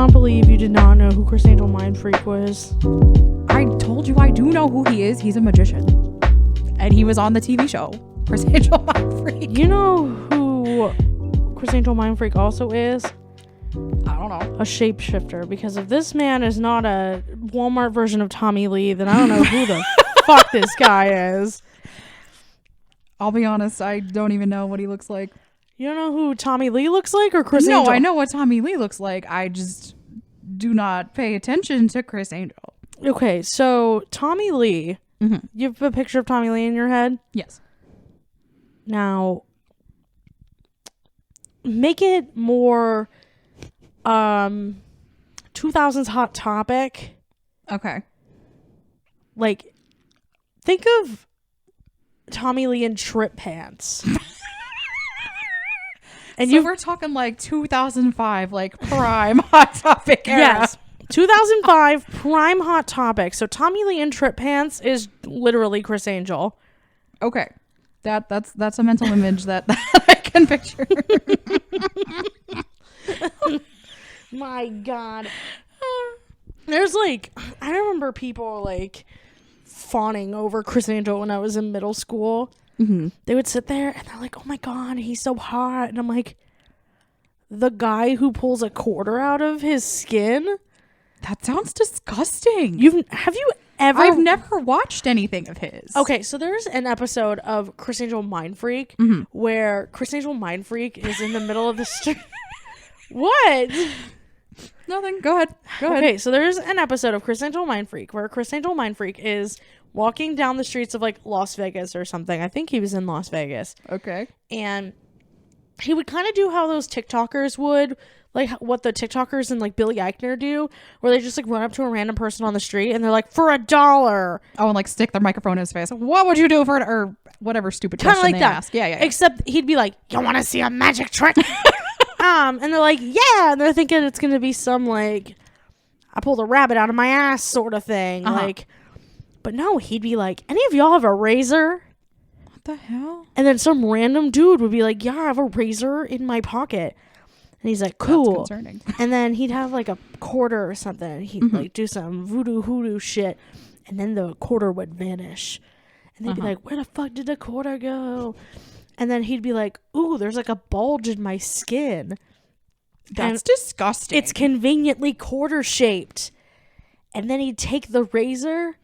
cannot believe you did not know who Chris Angel Mindfreak was. I told you I do know who he is. He's a magician. And he was on the TV show, Chris Angel Mindfreak. You know who Chris Angel Mindfreak also is? I don't know. A shapeshifter. Because if this man is not a Walmart version of Tommy Lee, then I don't know who the fuck this guy is. I'll be honest, I don't even know what he looks like. You don't know who Tommy Lee looks like or Chris Angel? No, I know what Tommy Lee looks like. I just do not pay attention to Chris Angel. Okay, so Tommy Lee, you have a picture of Tommy Lee in your head? Yes. Now, make it more 2000s Hot Topic. Okay. Like, think of Tommy Lee in trip pants. And so we're talking like 2005, like prime Hot Topic era. Yes. 2005 prime Hot Topic. So Tommy Lee in trip pants is literally Chris Angel. Okay. That's a mental image that I can picture. My God. There's like, I remember people like fawning over Chris Angel when I was in middle school. They would sit there and they're like, oh my God, he's so hot. And I'm like, the guy who pulls a quarter out of his skin? That sounds disgusting. Have you ever? I've never watched anything of his. Okay, so there's an episode of Chris Angel Mindfreak where Chris Angel Mindfreak is in the middle of the street. What? Nothing. Go ahead. Okay, so there's an episode of Chris Angel Mindfreak where Chris Angel Mindfreak is walking down the streets of like Las Vegas or something. I think he was in Las Vegas. Okay. And he would kind of do how those TikTokers would, like what the TikTokers and like Billy Eichner do, where they just like run up to a random person on the street and they're like, for $1. Oh, and like stick their microphone in his face. What would you do for it? Or whatever stupid question like they that. ask. Yeah. Except he'd be like, you want to see a magic trick? And they're like, yeah. And they're thinking it's going to be some like, I pulled a rabbit out of my ass sort of thing. Like, but no, he'd be like, any of y'all have a razor? What the hell? And then some random dude would be like, yeah, I have a razor in my pocket. And he's like, cool. That's concerning. And then he'd have like a quarter or something. And he'd like do some voodoo hoodoo shit. And then the quarter would vanish. And they'd be like, where the fuck did the quarter go? And then he'd be like, ooh, there's like a bulge in my skin. That's disgusting. It's conveniently quarter shaped. And then he'd take the razor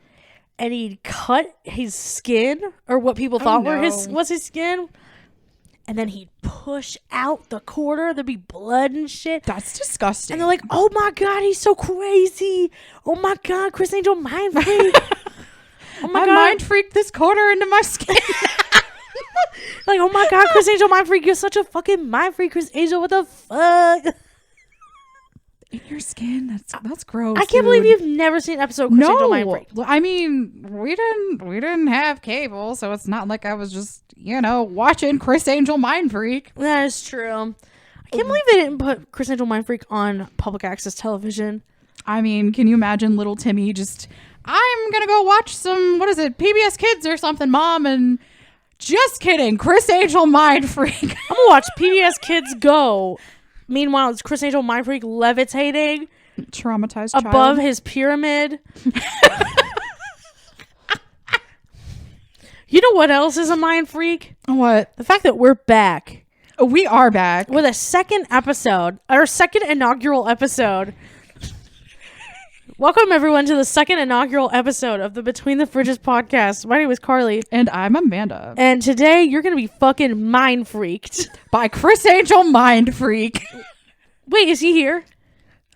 and he'd cut his skin, or what people thought was his skin. And then he'd push out the quarter. There'd be blood and shit. That's disgusting. And they're like, oh my God, he's so crazy. Oh my God, Chris Angel Mindfreak. Oh my God. Mind freaked this quarter into my skin. Like, oh my God, Chris Angel Mindfreak, you're such a fucking mind freak, Chris Angel. What the fuck? In your skin? That's gross. I can't believe you've never seen an episode of Chris Angel Mindfreak. I mean, we didn't have cable, so it's not like I was just, watching Chris Angel Mindfreak. That is true. I can't believe they didn't put Chris Angel Mindfreak on public access television. I mean, can you imagine little Timmy just, I'm gonna go watch some, PBS Kids or something, Mom, and just kidding, Chris Angel Mindfreak. I'm gonna watch PBS Kids Go. Meanwhile, it's Chris Angel Mindfreak levitating. Traumatized above child. his pyramid. You know what else is a mind freak? What? The fact that we're back. We are back. With a second episode. Our second inaugural episode. Welcome, everyone, to the second inaugural episode of the Between the Fridges podcast. My name is Carly. And I'm Amanda. And today, you're going to be fucking mind freaked. By Chris Angel Mindfreak. Wait, is he here?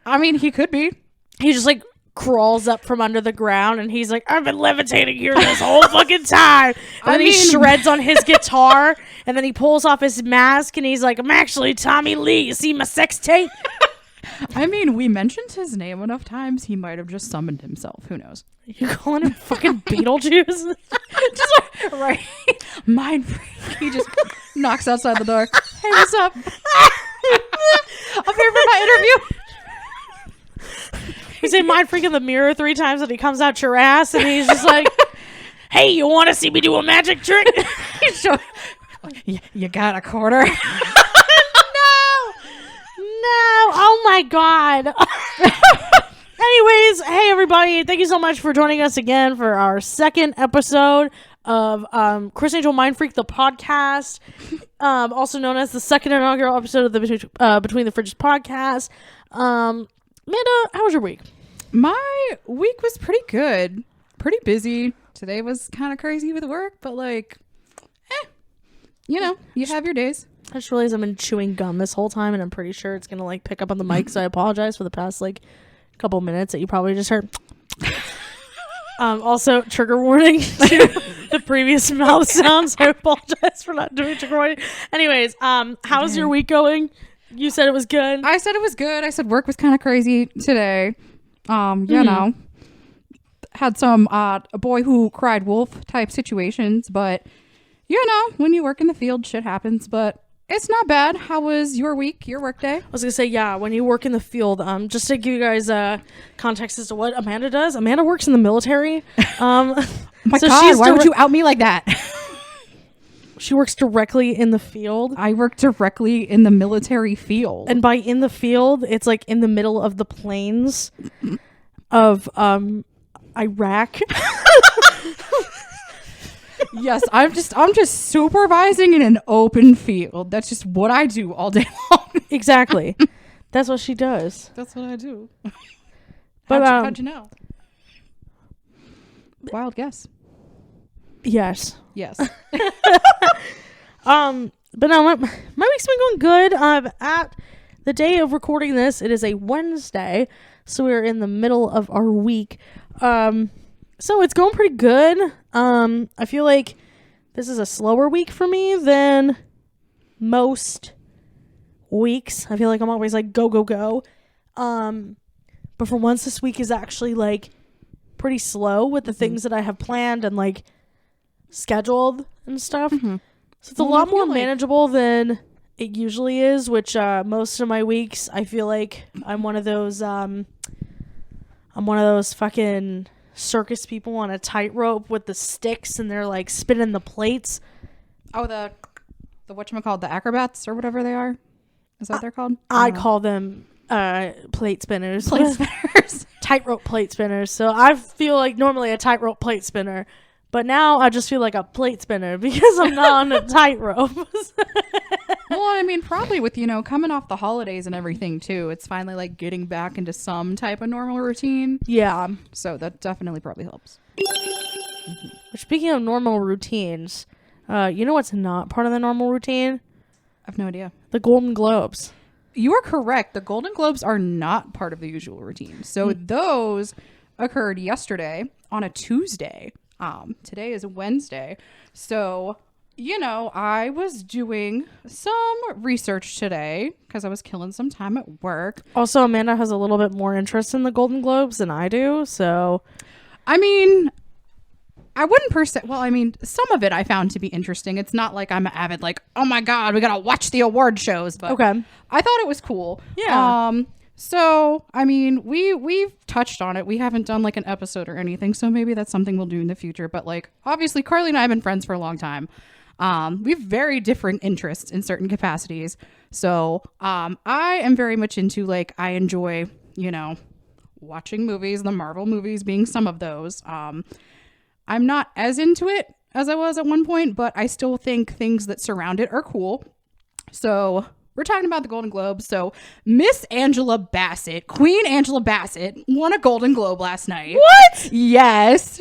I mean, he could be. He just, like, crawls up from under the ground, and he's like, I've been levitating here this whole fucking time. And then he shreds on his guitar, and then he pulls off his mask, and he's like, I'm actually Tommy Lee. You see my sex tape? I mean, we mentioned his name enough times, he might have just summoned himself. Who knows? You calling him fucking Beetlejuice? Just like, right. Mindfreak. He just knocks outside the door. Hey, what's up? I'm here for my interview. You say Mindfreak in the mirror 3 times and he comes out your ass and he's just like, hey, you want to see me do a magic trick? You got a quarter? No, oh my God. Anyways, hey everybody, thank you so much for joining us again for our second episode of Chris Angel Mindfreak, the podcast, also known as the second inaugural episode of the Between the Fridges podcast. Amanda, how was your week? My week was pretty good. Pretty busy. Today was kind of crazy with work, but you have your days. I just realized I've been chewing gum this whole time, and I'm pretty sure it's gonna pick up on the mic, so I apologize for the past couple minutes that you probably just heard. Also, trigger warning to the previous mouth sounds. I apologize for not doing trigger warning. Anyways, how's your week going? You said it was good. I said it was good. I said work was kind of crazy today. You know, had some a boy who cried wolf type situations, but when you work in the field, shit happens. But it's not bad. How was your week, your work day? I was gonna say, yeah, when you work in the field, just to give you guys context as to what Amanda does. Amanda works in the military. My God, why would you out me like that? She works directly in the field. I work directly in the military field. And by in the field, it's in the middle of the plains of Iraq. Yes, I'm just supervising in an open field. That's just what I do all day long. Exactly. That's what she does. That's what I do. But how'd you know? Wild guess. Yes. Yes. But no, my week's been going good. At the day of recording this, it is a Wednesday, so we're in the middle of our week. So it's going pretty good. I feel like this is a slower week for me than most weeks. I feel like I'm always go, go, go. But for once, this week is actually pretty slow with the things that I have planned and scheduled and stuff. Mm-hmm. So it's a lot more manageable than it usually is, which most of my weeks I feel like I'm one of those fucking circus people on a tightrope with the sticks, and they're spinning the plates. Oh, the whatchamacallit, the acrobats or whatever they are. Is that what they're called? I call them plate spinners. Plate spinners. Tightrope plate spinners. So I feel like normally a tightrope plate spinner, but now I just feel like a plate spinner because I'm not on a tightrope. Well, I mean, probably with, coming off the holidays and everything too, it's finally getting back into some type of normal routine. Yeah. So that definitely probably helps. Speaking of normal routines, you know what's not part of the normal routine? I have no idea. The Golden Globes. You are correct. The Golden Globes are not part of the usual routine. So those occurred yesterday on a Tuesday. Today is Wednesday. So, I was doing some research today because I was killing some time at work. Also, Amanda has a little bit more interest in the Golden Globes than I do. So, I mean, I wouldn't some of it I found to be interesting. It's not like I'm avid, oh my God, we got to watch the award shows. But okay. I thought it was cool. Yeah. So, I mean, we've touched on it. We haven't done an episode or anything, so maybe that's something we'll do in the future. But obviously, Carly and I have been friends for a long time. We have very different interests in certain capacities. So, I am very much into I enjoy, watching movies, the Marvel movies being some of those. I'm not as into it as I was at one point, but I still think things that surround it are cool. So we're talking about the Golden Globes. So Miss Angela Bassett, Queen Angela Bassett, won a Golden Globe last night. What? Yes.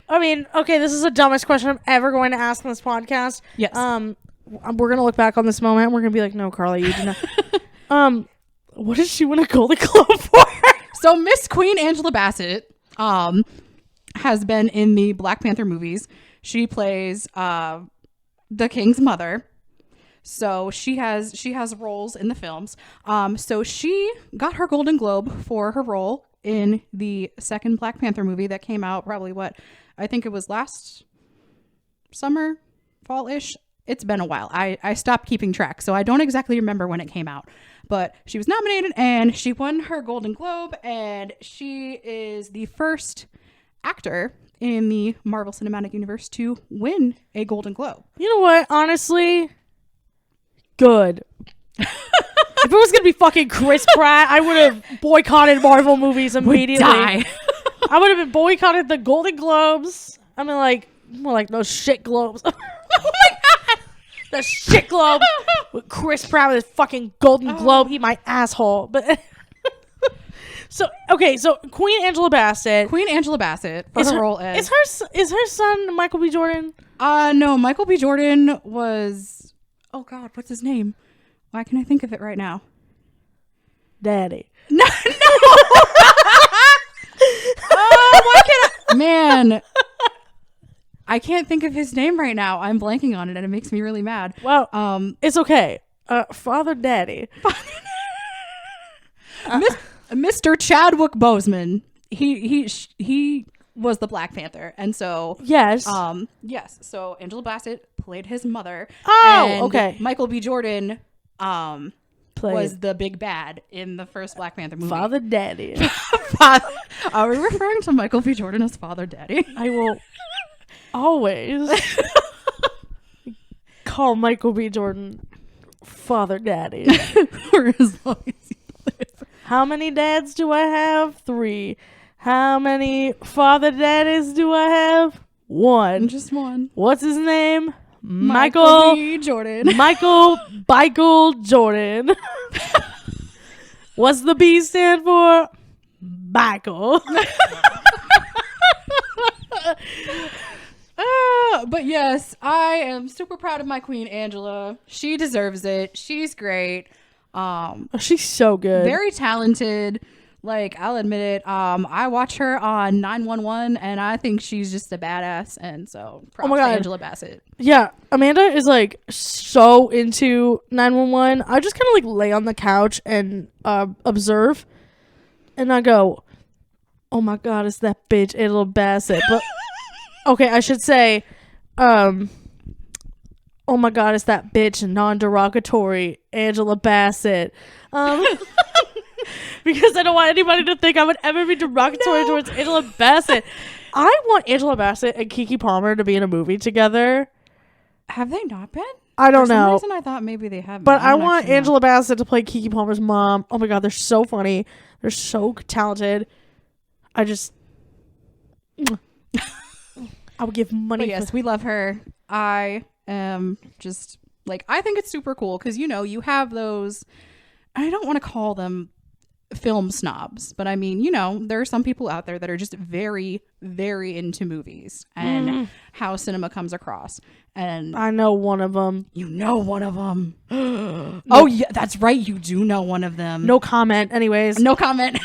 Okay, this is the dumbest question I'm ever going to ask on this podcast. Yes. We're going to look back on this moment and we're going to be like, no, Carly, you did not. What did she win a Golden Globe for? So Miss Queen Angela Bassett has been in the Black Panther movies. She plays the King's mother. So she has roles in the films. So she got her Golden Globe for her role in the second Black Panther movie that came out probably I think it was last summer, fall-ish. It's been a while. I stopped keeping track, so I don't exactly remember when it came out. But she was nominated and she won her Golden Globe, and she is the first actor in the Marvel Cinematic Universe to win a Golden Globe. You know what? Honestly, good. If it was gonna be fucking Chris Pratt, I would have boycotted Marvel movies immediately. Die. I would have been boycotted the Golden Globes. I mean, like, more like those shit globes. Oh my god, the shit globe with Chris Pratt with his fucking Golden Globe. He my asshole. But so Queen Angela Bassett. For her role as is her son Michael B. Jordan? No, Michael B. Jordan was. Oh God, what's his name? Why can't I think of it right now? Daddy. No. Oh, why can't I? Man, I can't think of his name right now. I'm blanking on it, and it makes me really mad. Well, it's okay. Father Daddy. Mr. Chadwick Boseman. He was the Black Panther, and so yes. So Angela Bassett played his mother. Oh, and okay. Michael B. Jordan was the big bad in the first Black Panther movie. Father Daddy. Are we referring to Michael B. Jordan as Father Daddy? I will always call Michael B. Jordan Father Daddy. For as long as he lives. How many dads do I have? 3. How many father daddies do I have? 1. Just one. What's his name? Michael B. Jordan. Michael Jordan. What's the B stand for? Michael. But yes, I am super proud of my Queen Angela. She deserves it. She's great. She's so good. Very talented. Like, I'll admit it. I watch her on 911 and I think she's just a badass. And so props to Angela Bassett. Yeah, Amanda is like so into 911. I just kind of like lay on the couch and observe, and I go, "Oh my god, it's that bitch Angela Bassett." But okay, I should say, "Oh my god, it's that bitch non-derogatory Angela Bassett." Because I don't want anybody to think I would ever be derogatory towards Angela Bassett. I want Angela Bassett and Keke Palmer to be in a movie together. Have they not been? I don't know. For some reason, I thought maybe they have. But I want Angela Bassett to play Keke Palmer's mom. Oh my god, they're so funny. They're so talented. I would give money. But yes, we love her. I am just like, I think it's super cool because, you know, you have those, I don't want to call them film snobs, but I mean, you know, there are some people out there that are just very, very into movies and how cinema comes across. And I know one of them. You know one of them. Oh yeah, that's right, you do know one of them. No comment. Anyways, no comment.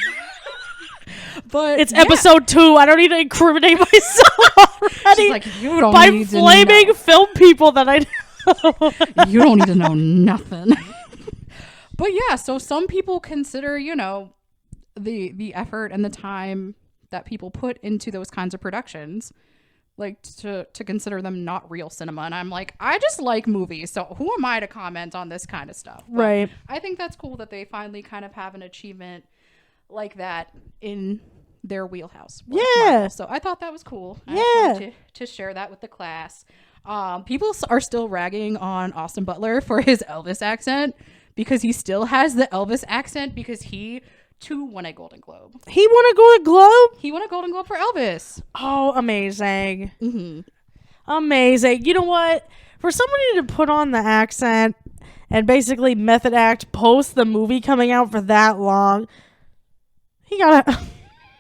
But it's episode 2. I don't need to incriminate myself already. She's like, you don't by need flaming to know. Film people that I know. You don't need to know nothing. But yeah, so some people consider, you know, the effort and the time that people put into those kinds of productions, like to consider them not real cinema. And I'm like, I just like movies, so who am I to comment on this kind of stuff? But right. I think that's cool that they finally kind of have an achievement like that in their wheelhouse. Yeah. Marvel. So I thought that was cool. I just wanted to share that with the class. People are still ragging on Austin Butler for his Elvis accent, because he still has the Elvis accent, because he too won a Golden Globe. He won a Golden Globe? He won a Golden Globe for Elvis. Oh, amazing. Mm-hmm. Amazing. You know what? For somebody to put on the accent and basically method act post the movie coming out for that long, he gotta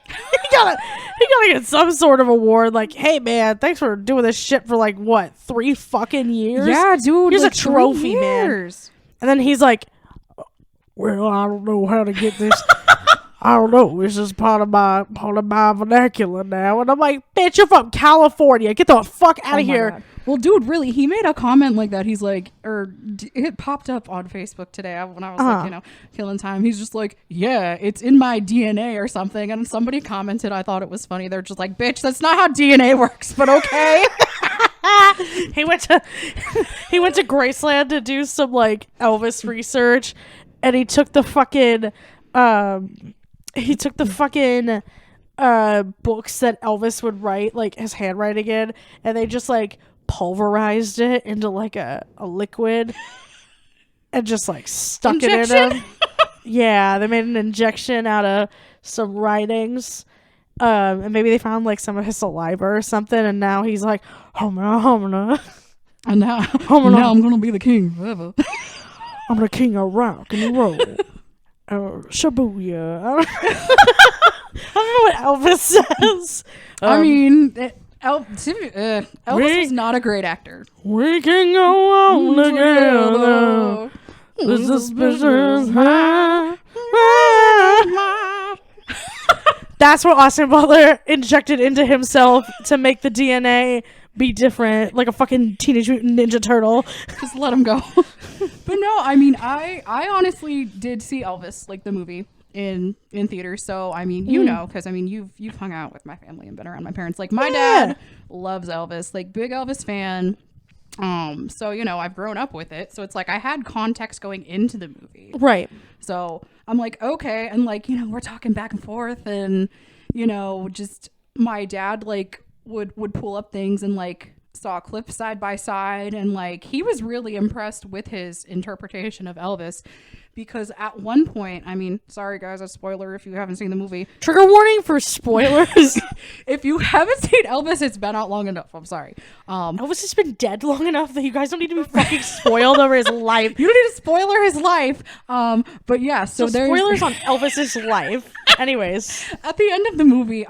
he gotta get some sort of award. Like, hey man, thanks for doing this shit for like what, 3 fucking years? Yeah, dude. Here's like a trophy, man. And then he's like, well, I don't know how to get this. I don't know. This is part of my vernacular now. And I'm like, bitch, you're from California. Get the fuck out of here. God. Well, dude, really, he made a comment like that. He's like, it popped up on Facebook today when I was like, you know, killing time. He's just like, yeah, it's in my DNA or something. And somebody commented, I thought it was funny. They're just like, bitch, that's not how DNA works, but okay. He went to Graceland to do some like Elvis research, and he took the fucking books that Elvis would write, like his handwriting in, and they just like pulverized it into like a liquid. and just like stuck Injection? it in him. Yeah, they made an injection out of some writings. And maybe they found like some of his saliva or something, and now he's like, homina. And now I'm gonna be the king forever. I'm the king of rock and roll. Shabuya. I don't know what Elvis says. I mean, Elvis was not a great actor. We can go on together. The suspicious high. That's what Austin Butler injected into himself to make the DNA be different, like a fucking Teenage Mutant Ninja Turtle. Just let him go. But no, I mean, I honestly did see Elvis, like the movie, in theaters. So I mean, you know, because I mean, you've hung out with my family and been around my parents. Like my dad loves Elvis, like big Elvis fan. So you know, I've grown up with it. So it's like I had context going into the movie, Right. So I'm like, okay, and like, you know, we're talking back and forth, and you know, just my dad like would pull up things and like saw clips side by side, and like he was really impressed with his interpretation of Elvis, because at one point, I mean, sorry guys, a spoiler if you haven't seen the movie. Trigger warning for spoilers. If you haven't seen Elvis, it's been out long enough. I'm sorry. Elvis has been dead long enough that you guys don't need to be fucking spoiled over his life. You don't need to spoiler his life. But yeah, so there's spoilers on Elvis's life. Anyways, at the end of the movie,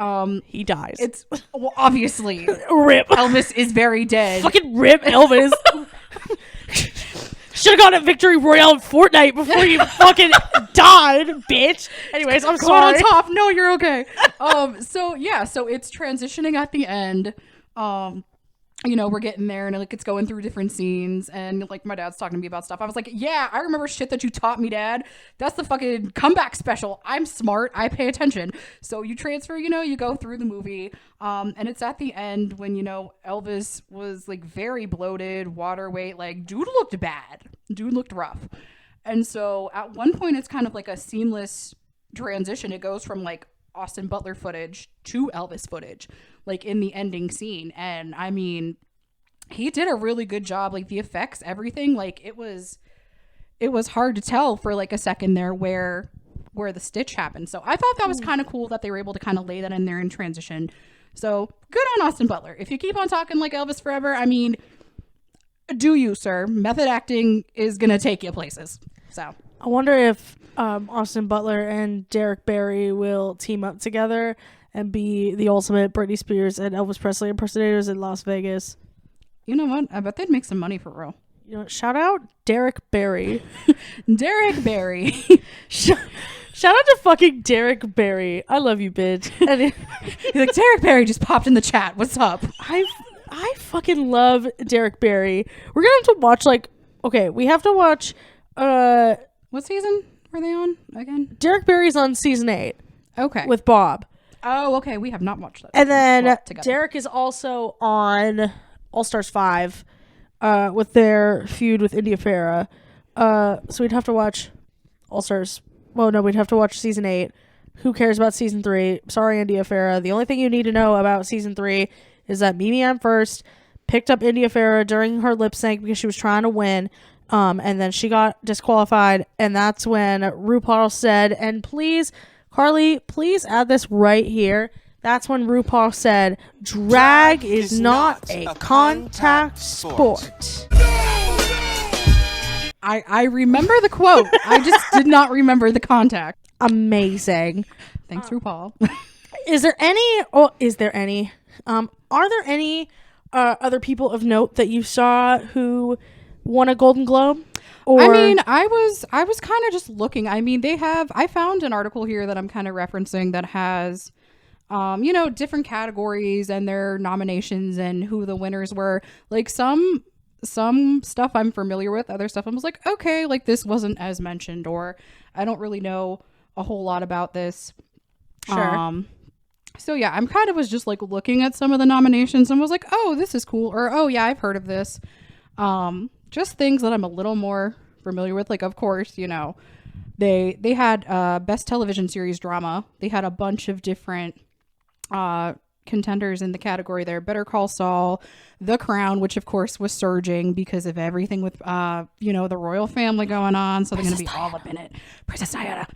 he dies. it's well, obviously Rip. Elvis is very dead. Fucking rip Elvis. Should have gone at Victory Royale in Fortnite before you fucking died, bitch. Anyways, I'm Caught sorry. on top. No, you're okay. So yeah, so it's transitioning at the end. You know, we're getting there, and like it's going through different scenes, and like my dad's talking to me about stuff. I was like, yeah, I remember shit that you taught me, Dad. That's the fucking comeback special. I'm smart. I pay attention. So you transfer, you know, you go through the movie, and it's at the end when, you know, Elvis was like very bloated, water weight, like dude looked bad. Dude looked rough. And so at one point it's kind of like a seamless transition. It goes from like Austin Butler footage to Elvis footage, like in the ending scene. And I mean, he did a really good job. Like the effects, everything, like it was hard to tell for like a second there where the stitch happened. So I thought that was kind of cool that they were able to kind of lay that in there in transition. So good on Austin Butler. If you keep on talking like Elvis forever, I mean, do you, sir? Method acting is gonna take you places. So I wonder if Austin Butler and Derek Barry will team up together and be the ultimate Britney Spears and Elvis Presley impersonators in Las Vegas. You know what? I bet they'd make some money for real. You know, shout out Derek Barry. Derek Barry. Shout out to fucking Derek Barry. I love you, bitch. And He's like, Derek Barry just popped in the chat. What's up? I fucking love Derek Barry. We're gonna have to watch we have to watch What season were they on again? Derek Barry's on season 8. Okay. With Bob. Oh, okay. We have not watched that. And then Derek is also on All Stars 5 with their feud with India Farah. So we'd have to watch All Stars. Well, no, we'd have to watch season 8. Who cares about season 3? Sorry, India Farah. The only thing you need to know about season 3 is that Mimi M First picked up India Farah during her lip sync because she was trying to win. And then she got disqualified. And that's when RuPaul said, and please, Carly, please add this right here. That's when RuPaul said, drag is not a contact sport. I remember the quote. I just did not remember the contact. Amazing. Thanks, RuPaul. Is there any? Are there any other people of note that you saw who won a Golden Globe? Or? I mean, I was kind of just looking. I mean, I found an article here that I'm kind of referencing that has, you know, different categories and their nominations and who the winners were. Like some stuff I'm familiar with, other stuff I was like, okay, like this wasn't as mentioned, or I don't really know a whole lot about this. Sure. So yeah, I'm kind of was just like looking at some of the nominations and was like, oh, this is cool, or oh yeah, I've heard of this. Just things that I'm a little more familiar with. Like, of course, you know, they had best television series drama. They had a bunch of different contenders in the category there. Better Call Saul, The Crown, which of course was surging because of everything with the royal family going on, so they're going to be all up in it. Princess Diana.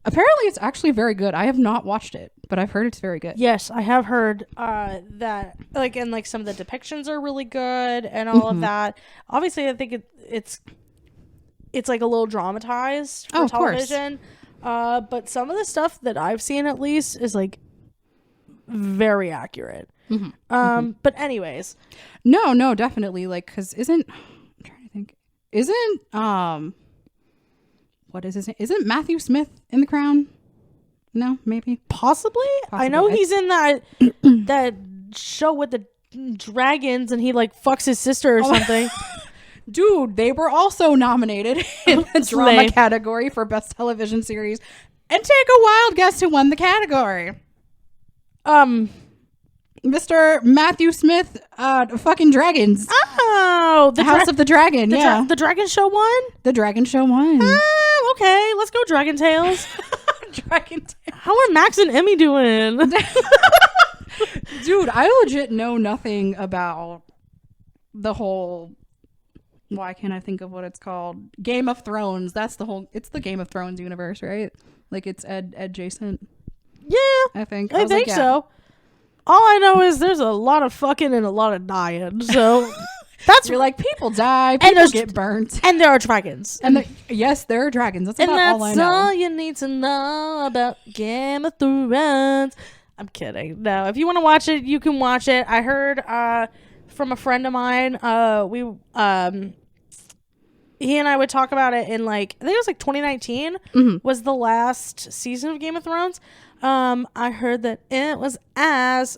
Apparently it's actually very good. I have not watched it, but I've heard it's very good. Yes, I have heard that, like, and like some of the depictions are really good and all of that. Obviously, I think it's like a little dramatized for television. But some of the stuff that I've seen, at least, is like very accurate. But anyways, no, definitely, like, because I'm trying to think, what is his name? Isn't Matthew Smith in The Crown? No, maybe. Possibly. I know he's in that show with the dragons, and he like fucks his sister or something. Dude, they were also nominated in the drama category for best television series. And take a wild guess who won the category. Mr. Matthew Smith, fucking dragons. Oh, the House of the Dragon. The Dragon Show won? The Dragon Show won. Okay, let's go Dragon Tales. Dragon Tales. How are Max and Emmy doing? Dude, I legit know nothing about the whole, why can't I think of what it's called? Game of Thrones. It's the Game of Thrones universe, right? Like it's adjacent. Yeah. I think so. All I know is there's a lot of fucking and a lot of dying. So you're like, people die, people get burnt. And there are dragons. Yes, there are dragons. That's about all I know. And that's all you need to know about Game of Thrones. I'm kidding. No, if you want to watch it, you can watch it. I heard from a friend of mine, he and I would talk about it in like, I think it was like 2019 was the last season of Game of Thrones. I heard that it was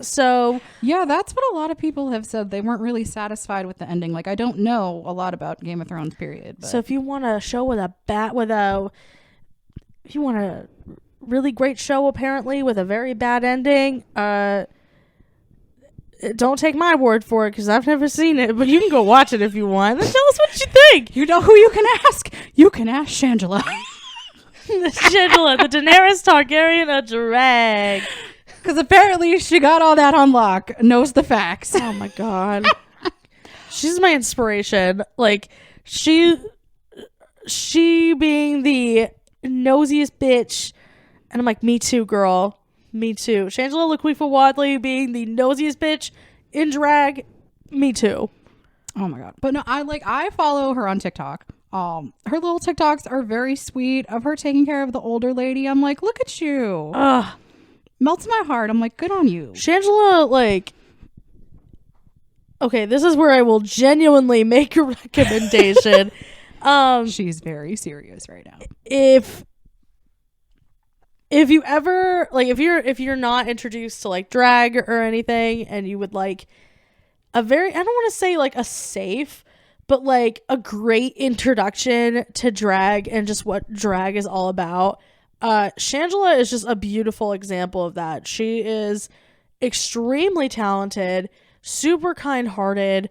so yeah, that's what a lot of people have said. They weren't really satisfied with the ending. Like, I don't know a lot about Game of Thrones, period. But. So if you want a show if you want a really great show apparently with a very bad ending, don't take my word for it because I've never seen it, but you can go watch it if you want. Then tell us what you think. You know who you can ask? You can ask Shangela. Shangela, the Daenerys Targaryen of drag. Because apparently she got all that on lock, knows the facts. Oh my god. She's my inspiration. Like, she being the nosiest bitch. And I'm like, me too, girl. Me too. Shangela Laquifa Wadley being the nosiest bitch in drag. Me too. Oh my god. But no, I follow her on TikTok. Her little TikToks are very sweet of her taking care of the older lady. I'm like, look at you. Melts my heart. I'm like, good on you. Shangela, like, okay, this is where I will genuinely make a recommendation. She's very serious right now. If you ever, like, if you're not introduced to like drag or anything, and you would like I don't want to say like a safe, but like a great introduction to drag and just what drag is all about. Shangela is just a beautiful example of that. She is extremely talented, super kind-hearted.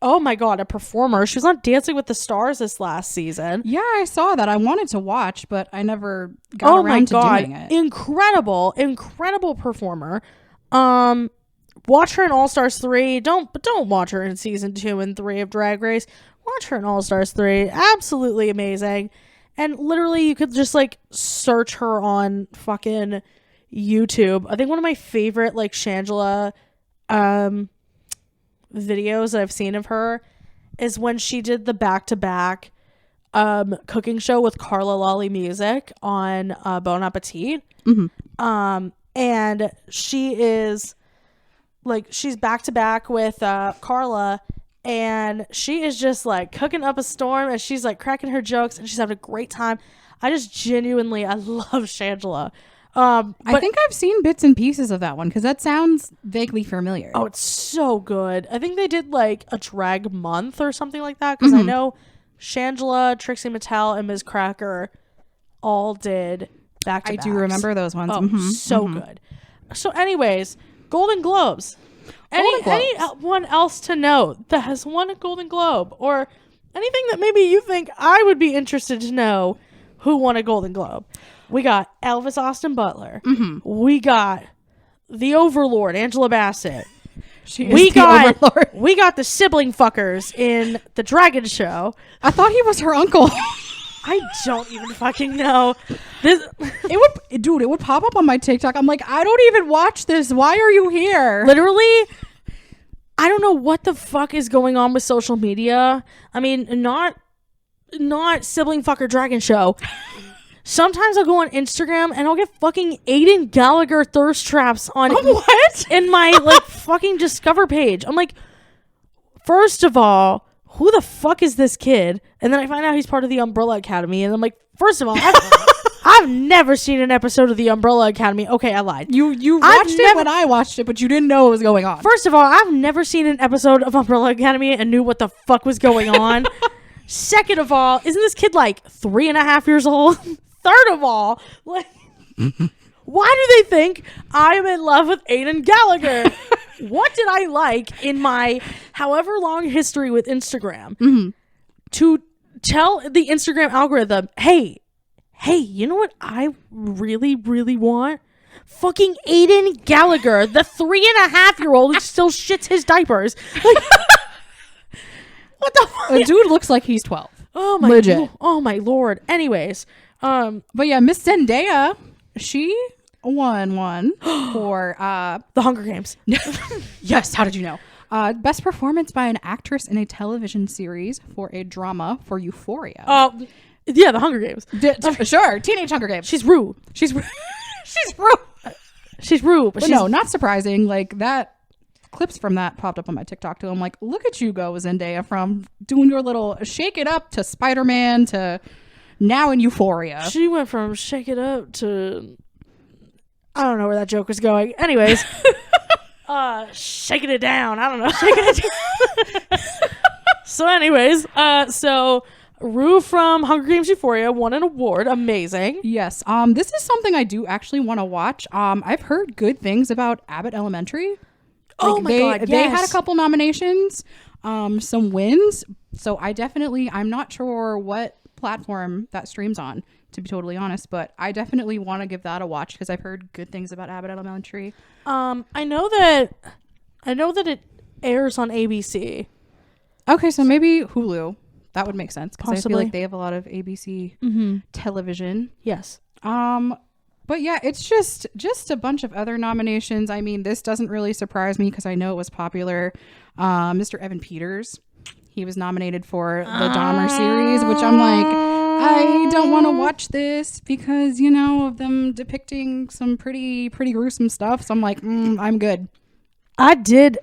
Oh my god, a performer. She was on Dancing with the Stars this last season. Yeah, I saw that. I wanted to watch, but I never got around to doing it. Incredible performer. Watch her in All Stars 3. Don't watch her in season 2 and 3 of Drag Race. Watch her in All Stars 3. Absolutely amazing. And literally you could just like search her on fucking YouTube. I think one of my favorite like Shangela videos that I've seen of her is when she did the back-to-back cooking show with Carla Lolly Music on Bon Appetit. And she is like, she's back-to-back with Carla, and she is just like cooking up a storm, and she's like cracking her jokes, and she's having a great time. I love Shangela. I think I've seen bits and pieces of that one because that sounds vaguely familiar. Oh, it's so good. I think they did like a drag month or something like that because I know Shangela, Trixie Mattel, and Ms. Cracker all did back-to-backs. I do remember those ones. So good. So anyways, Golden Globes. Anyone else to note that has won a Golden Globe, or anything that maybe you think I would be interested to know who won a Golden Globe? We got Elvis Austin Butler. We got the Overlord, Angela Bassett. We got the sibling fuckers in the Dragon Show. I thought he was her uncle. I don't even fucking know. It would pop up on my TikTok. I'm like, I don't even watch this. Why are you here? Literally, I don't know what the fuck is going on with social media. I mean, not sibling fucker Dragon Show. Sometimes I'll go on Instagram and I'll get fucking Aiden Gallagher thirst traps on what? in my like fucking Discover page. I'm like, first of all, who the fuck is this kid? And then I find out he's part of the Umbrella Academy, and I'm like, first of all, I've never seen an episode of the Umbrella Academy. Okay, I lied. You watched it when I watched it, but you didn't know what was going on. First of all, I've never seen an episode of Umbrella Academy and knew what the fuck was going on. Second of all, isn't this kid like 3.5 years old? Third of all, like, why do they think I'm in love with Aiden Gallagher? What did I like in my however long history with Instagram to tell the Instagram algorithm, hey, you know what I really, really want? Fucking Aiden Gallagher, the 3.5-year-old who still shits his diapers. Like, what the fuck? The dude looks like he's 12. Oh my legit. Oh my lord. Anyways, but yeah, Miss Zendaya, she won one for the Hunger Games. Yes, how did you know? Best performance by an actress in a television series for a drama for Euphoria. Yeah, the Hunger Games. Sure, Teenage Hunger Games. She's Rue. She's Rue. She's Rue. But no, not surprising. Like that clips from that popped up on my TikTok too. I'm like, look at you go, Zendaya, from doing your little Shake It Up to Spider-Man to now in Euphoria. She went from Shake It Up to I don't know where that joke was going. Anyways, shaking it down. I don't know. Shaking it down. So anyways, so Rue from Hunger Games Euphoria won an award. Amazing. Yes. This is something I do actually want to watch. I've heard good things about Abbott Elementary. Oh my god, yes. They had a couple nominations, some wins. So I'm not sure what platform that streams on, to be totally honest, but I definitely want to give that a watch because I've heard good things about Abbott Elementary. I know that it airs on ABC. Okay, so maybe Hulu. That would make sense because I feel Possibly. like they have a lot of ABC television. Yes. But yeah, it's just a bunch of other nominations. I mean, this doesn't really surprise me because I know it was popular. Mr. Evan Peters, he was nominated for the Dahmer series, which I'm like, I don't want to watch this because, you know, of them depicting some pretty gruesome stuff. So I'm like, I'm good. I did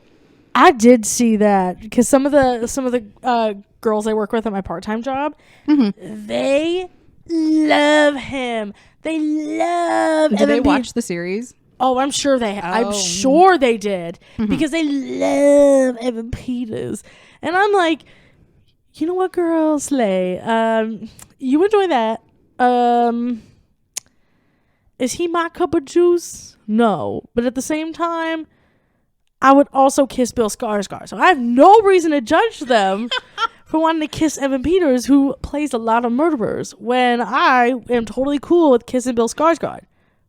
see that because some of the girls I work with at my part-time job, they love him. They love. Did they watch the series? Oh, I'm sure they. I'm sure they did because they love Evan Peters, and I'm like, you know what, girl, slay. You enjoy that. Is he my cup of juice? No, but at the same time, I would also kiss Bill Skarsgård, so I have no reason to judge them for wanting to kiss Evan Peters, who plays a lot of murderers, when I am totally cool with kissing Bill Skarsgård,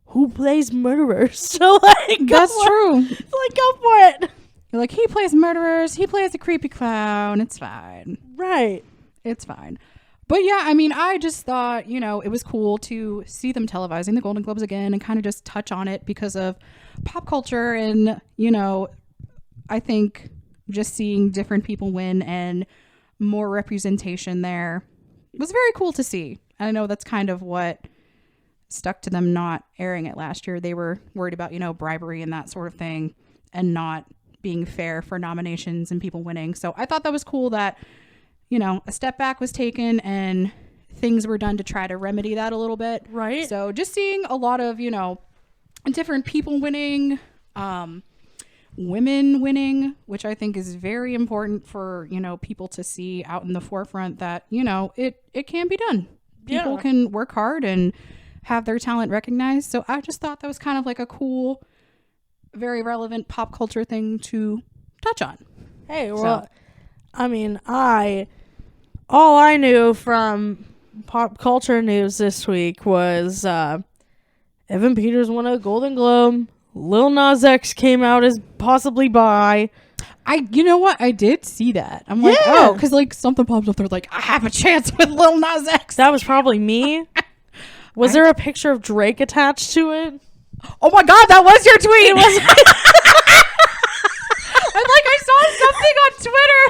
who plays murderers. So like, that's true. Like, go for it. You're like, he plays murderers. He plays a creepy clown. It's fine. Right. It's fine. But yeah, I mean, I just thought, you know, it was cool to see them televising the Golden Globes again and kind of just touch on it because of pop culture and, you know, I think just seeing different people win and more representation there was very cool to see. And I know that's kind of what stuck to them not airing it last year. They were worried about, you know, bribery and that sort of thing and not being fair for nominations and people winning. So I thought that was cool that, you know, a step back was taken and things were done to try to remedy that a little bit. Right. So just seeing a lot of, you know, different people winning, women winning, which I think is very important for, you know, people to see out in the forefront that, you know, it can be done. People can work hard and have their talent recognized. So I just thought that was kind of like a cool, very relevant pop culture thing to touch on. Hey, well, I mean, all I knew from pop culture news this week was Evan Peters won a Golden Globe. Lil Nas X came out as possibly bi. You know what? I did see that. I'm like, Yeah. oh, because like something pops up. They're like, I have a chance with Lil Nas X. That was probably me. Was there a picture of Drake attached to it? Oh my God, that was your tweet. It was. I'm like, I saw something on Twitter.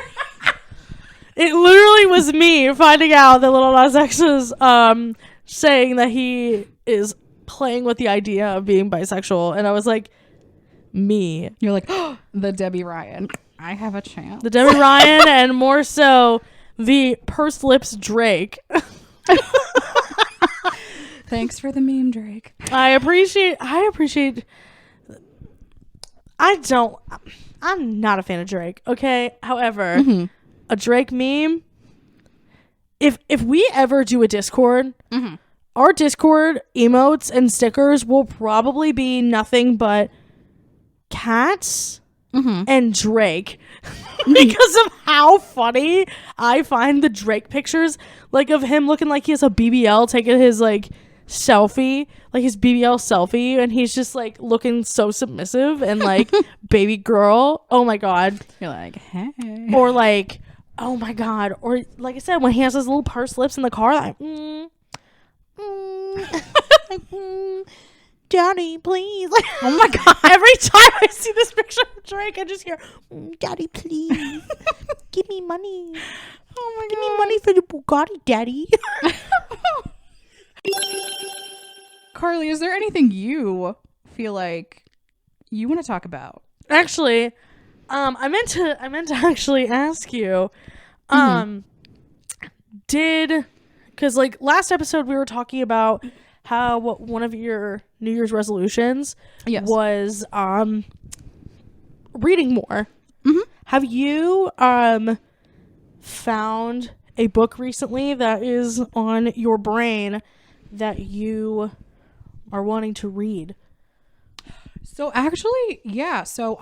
It literally was me finding out that Lil Nas X is saying that he is playing with the idea of being bisexual, and I was like, me. You're like, oh, the Debbie Ryan. I have a chance. The Debbie Ryan, and more so, the pursed lips Drake. Thanks for the meme, Drake. I'm not a fan of Drake, okay? However, a Drake meme, if we ever do a Discord, our Discord emotes and stickers will probably be nothing but cats and Drake. Because of how funny I find the Drake pictures, like of him looking like he has a BBL taking his like selfie, like his BBL selfie, and he's just like looking so submissive and like baby girl. Oh my God. You're like, hey. Or like, oh my God. Or like I said, when he has his little pursed lips in the car, like, Daddy, please. Like, oh my God. Every time I see this picture of Drake, I just hear, Daddy, please. Give me money. Oh my God. Give me money for the Bugatti, Daddy. Carly, is there anything you feel like you want to talk about? Actually, I meant to actually ask you, because like last episode we were talking about how one of your New Year's resolutions was reading more. Have you found a book recently that is on your brain that you are wanting to read? So actually, yeah. So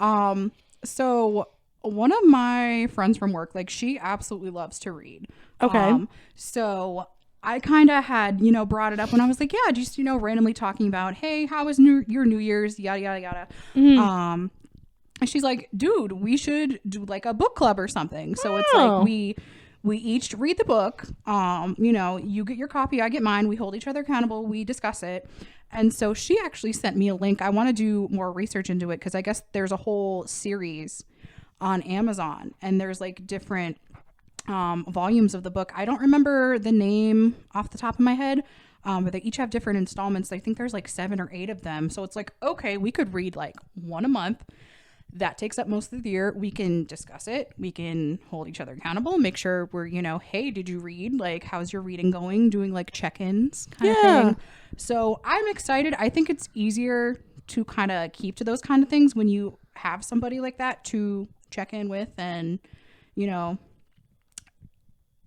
one of my friends from work, like she absolutely loves to read. Okay. So I kind of had, brought it up when I was like, yeah, just, randomly talking about, hey, how was your New Year's, yada, yada, yada. And she's like, dude, we should do like a book club or something. So it's like we each read the book. You get your copy, I get mine. We hold each other accountable. We discuss it. And so she actually sent me a link. I want to do more research into it because I guess there's a whole series on Amazon and there's like different volumes of the book. I don't remember the name off the top of my head, but they each have different installments. I think there's like 7 or 8 of them. So it's like, okay, we could read like one a month. That takes up most of the year. We can discuss it. We can hold each other accountable, make sure we're, hey, did you read? Like, how's your reading going? Doing like check-ins kind of thing. So I'm excited. I think it's easier to kind of keep to those kind of things when you have somebody like that to check in with. And,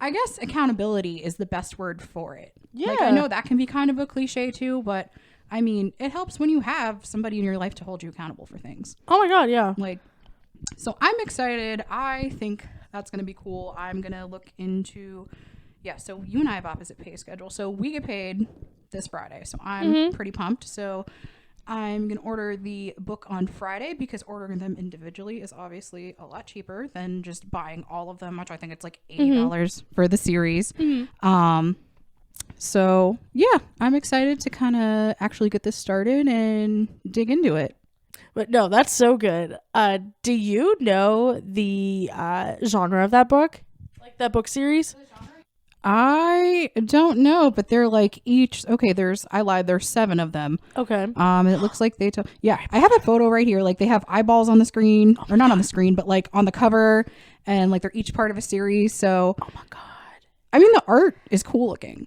I guess accountability is the best word for it. Yeah. Like, I know that can be kind of a cliche too, but I mean, it helps when you have somebody in your life to hold you accountable for things. Oh my God, yeah. Like, so I'm excited. I think that's going to be cool. I'm going to look into, so you and I have opposite pay schedule. So we get paid this Friday. So I'm pretty pumped. So I'm going to order the book on Friday because ordering them individually is obviously a lot cheaper than just buying all of them, which I think it's like $80 for the series. So yeah, I'm excited to kind of actually get this started and dig into it. But no, that's so good. Do you know the genre of that book? Like that book series? I don't know, but they're like each, I lied, there's 7 of them. Okay. And it looks like I have a photo right here. Like they have eyeballs on the screen, or not on the screen, but like on the cover, and like they're each part of a series. So, oh my God. I mean, the art is cool looking.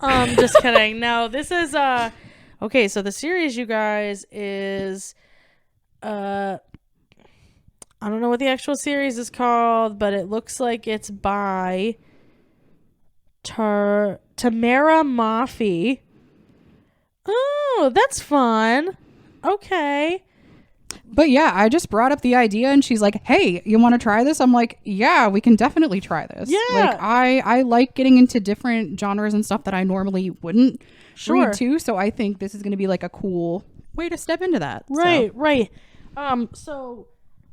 Just kidding. No, this is okay, so the series, you guys, is I don't know what the actual series is called, but it looks like it's by Tamara Mafi. Oh, that's fun. Okay. But yeah, I just brought up the idea and she's like, hey, you want to try this? I'm like, yeah, we can definitely try this. Yeah. Like, I like getting into different genres and stuff that I normally wouldn't read too. So I think this is going to be like a cool way to step into that. Right. So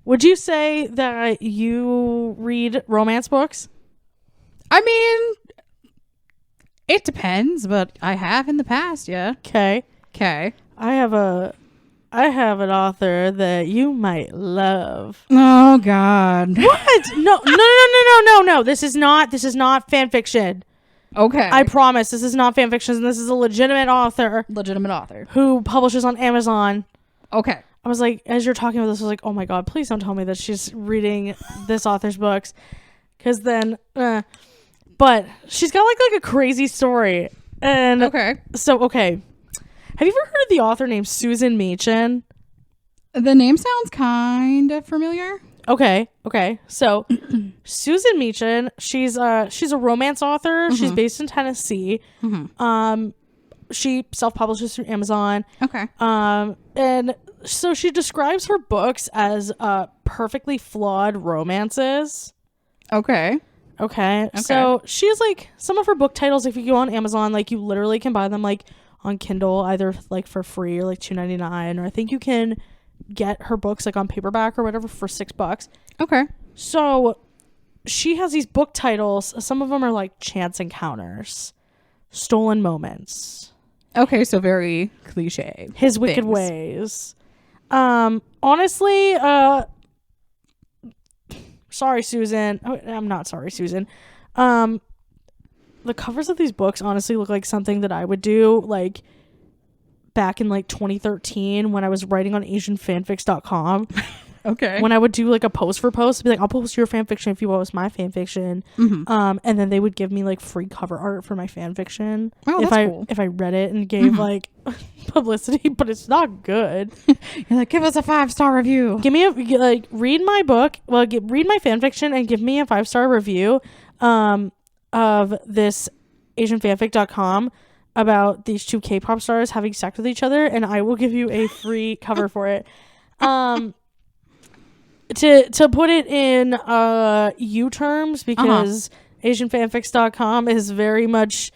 would you say that you read romance books? I mean, it depends, but I have in the past, yeah. Okay. I have an author that you might love. Oh God. What? No. This is not fan fiction. Okay. I promise this is not fan fiction. This is a legitimate author who publishes on Amazon. Okay. I was like, as you're talking about this, I was like, oh my God, please don't tell me that she's reading this author's books. Because then, but she's got like a crazy story. And okay. Have you ever heard of the author named Susan Meachen? The name sounds kind of familiar. Okay. So Susan Meachen, she's a romance author. Mm-hmm. She's based in Tennessee. Mm-hmm. She self-publishes through Amazon. Okay. And so she describes her books as perfectly flawed romances. Okay. So she has like some of her book titles. If you go on Amazon, like you literally can buy them like on Kindle, either like for free or like $2.99, or I think you can get her books like on paperback or whatever for $6. Okay. So she has these book titles. Some of them are like Chance Encounters, Stolen Moments. Okay, so very cliche. His Wicked Ways. Honestly, sorry, Susan. I'm not sorry, Susan. The covers of these books honestly look like something that I would do like back in like 2013 when I was writing on asianfanfics.com. Okay. When I would do like a post for post, be like, I'll post your fan fiction if you post my fan fiction. Mm-hmm. And then they would give me like free cover art for my fan fiction. Oh, that's cool. If I read it and gave like publicity, but it's not good. You're like, give us a 5-star review. Give me read my book. Well, read my fan fiction and give me a 5-star review. Of this asianfanfic.com about these two K-pop stars having sex with each other, and I will give you a free cover for it. To put it in U terms, because asianfanfics.com is very much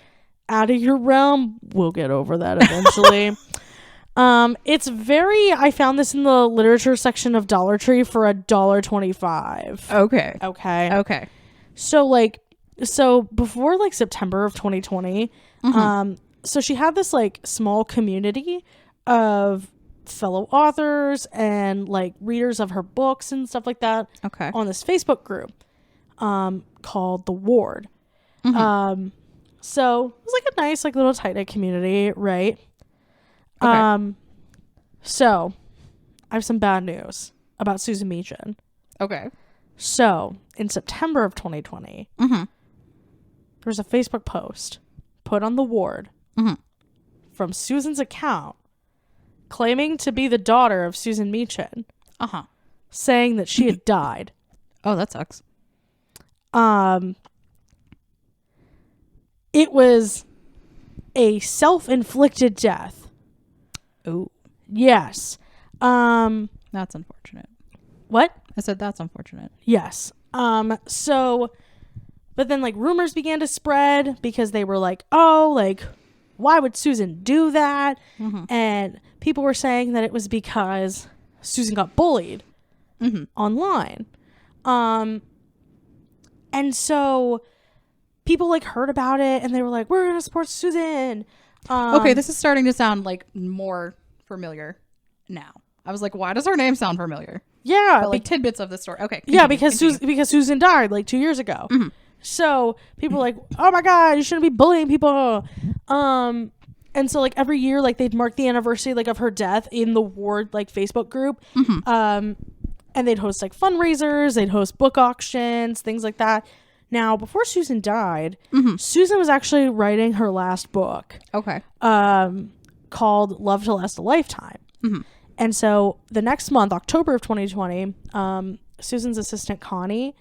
out of your realm. We'll get over that eventually. It's I found this in the literature section of Dollar Tree for $1.25. Okay. So before like September of 2020, so she had this like small community of fellow authors and like readers of her books and stuff like that. Okay. On this Facebook group, called The Ward. Mm-hmm. So it was like a nice like little tight knit community, right? Okay. So I have some bad news about Susan Meachen. Okay. So in September of 2020. There was a Facebook post put on The Ward from Susan's account claiming to be the daughter of Susan Meachen, saying that she had died. Oh, that sucks. It was a self-inflicted death. Oh. Yes. That's unfortunate. What? I said that's unfortunate. Yes. But then like rumors began to spread because they were like, oh, like, why would Susan do that? And people were saying that it was because Susan got bullied online. And so people like heard about it and they were like, we're going to support Susan. Okay, this is starting to sound like more familiar now. I was like, why does her name sound familiar? Yeah. But, like tidbits of the story. Okay. Continue, because Susan died like 2 years ago. So people were like, oh my God, you shouldn't be bullying people. And so like every year, like they'd mark the anniversary like of her death in the Ward like Facebook group. And they'd host like fundraisers, they'd host book auctions, things like that. Now, before Susan died, Susan was actually writing her last book. Okay. Called Love to Last a Lifetime. And so the next month, October of 2020, Susan's assistant Connie